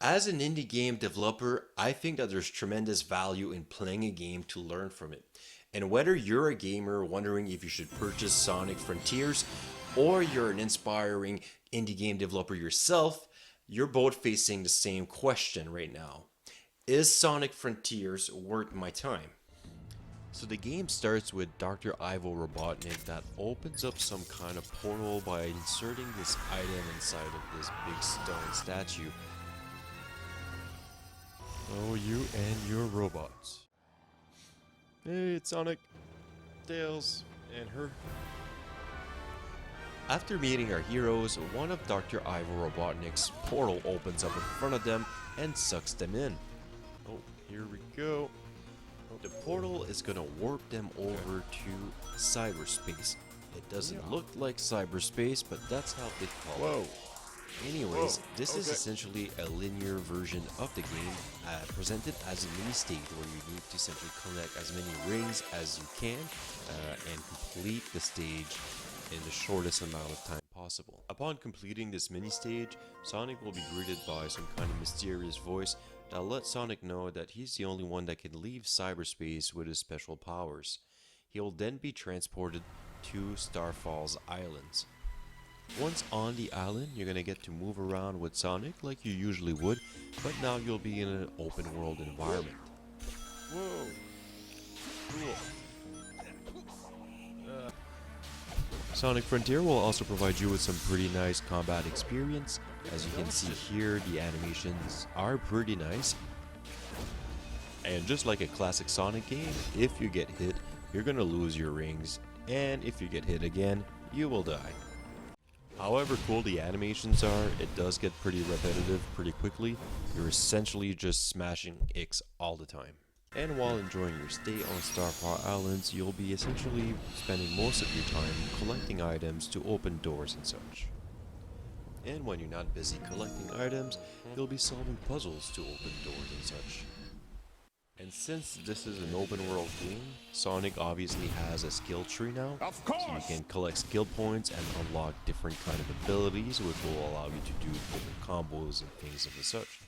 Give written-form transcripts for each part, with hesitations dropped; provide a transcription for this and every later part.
As an indie game developer, I think that there's tremendous value in playing a game to learn from it. And whether you're a gamer wondering if you should purchase Sonic Frontiers, or you're an inspiring indie game developer yourself, you're both facing the same question right now. Is Sonic Frontiers worth my time? So the game starts with Dr. Ivo Robotnik that opens up some kind of portal by inserting this item inside of this big stone statue. Oh, you and your robots. Hey, it's Sonic, Tails, and her. After meeting our heroes, one of Dr. Ivo Robotnik's portal opens up in front of them and sucks them in. Oh, here we go. The portal is gonna warp them over to cyberspace. It doesn't look like cyberspace, but that's how they call it. Anyways, this is essentially a linear version of the game, presented as a mini stage where you need to simply collect as many rings as you can and complete the stage in the shortest amount of time possible. Upon completing this mini stage, Sonic will be greeted by some kind of mysterious voice that lets Sonic know that he's the only one that can leave cyberspace with his special powers. He'll then be transported to Starfall's Islands. Once on the island, you're gonna get to move around with Sonic like you usually would, but now you'll be in an open world environment. Whoa! Cool. Sonic Frontier will also provide you with some pretty nice combat experience. As you can see here, the animations are pretty nice. And just like a classic Sonic game, if you get hit, you're gonna lose your rings, and if you get hit again, you will die. However cool the animations are, it does get pretty repetitive pretty quickly. You're essentially just smashing X all the time. And while enjoying your stay on Starfall Islands, you'll be essentially spending most of your time collecting items to open doors and such. And when you're not busy collecting items, you'll be solving puzzles to open doors and such. And since this is an open world game, Sonic obviously has a skill tree now, so you can collect skill points and unlock different kind of abilities which will allow you to do different combos and things of the such.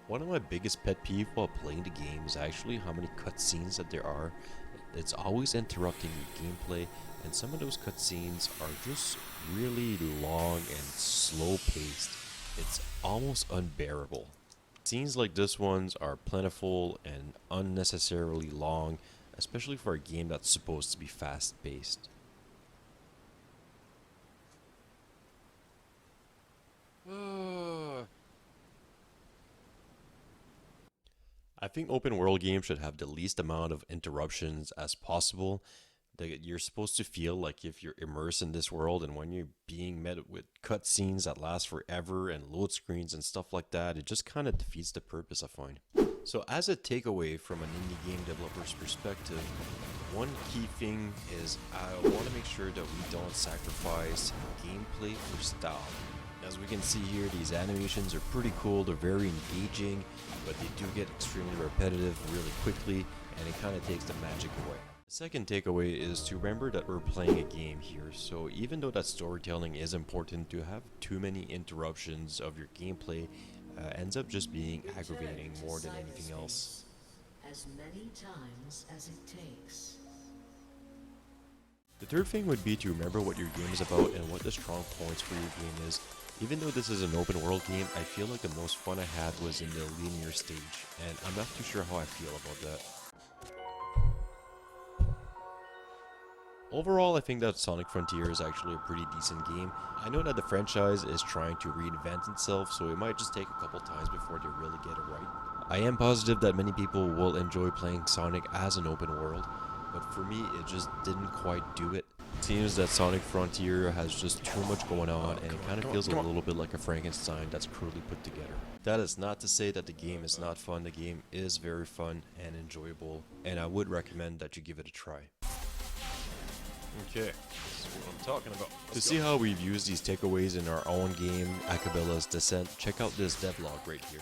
One of my biggest pet peeves while playing the game is actually how many cutscenes that there are. It's always interrupting your gameplay, and some of those cutscenes are just really long and slow paced. It's almost unbearable. Scenes like this ones are plentiful and unnecessarily long, especially for a game that's supposed to be fast-paced. I think open world games should have the least amount of interruptions as possible. That you're supposed to feel like if you're immersed in this world, and when you're being met with cutscenes that last forever and load screens and stuff like that, it just kind of defeats the purpose, I find. So as a takeaway from an indie game developer's perspective, one key thing is I want to make sure that we don't sacrifice gameplay for style. As we can see here, these animations are pretty cool, they're very engaging, but they do get extremely repetitive really quickly, and it kind of takes the magic away. The second takeaway is to remember that we're playing a game here, so even though that storytelling is important, to have too many interruptions of your gameplay ends up just being aggravating more than anything else. As many times as it takes. The third thing would be to remember what your game is about and what the strong points for your game is. Even though this is an open world game, I feel like the most fun I had was in the linear stage, and I'm not too sure how I feel about that. Overall, I think that Sonic Frontier is actually a pretty decent game. I know that the franchise is trying to reinvent itself, so it might just take a couple times before they really get it right. I am positive that many people will enjoy playing Sonic as an open world, but for me, it just didn't quite do it. It seems that Sonic Frontier has just too much going on, and it kind of feels a little bit like a Frankenstein that's crudely put together. That is not to say that the game is not fun. The game is very fun and enjoyable, and I would recommend that you give it a try. Okay, this is what I'm talking about. To see how we've used these takeaways in our own game, Acabella's Descent, check out this devlog right here.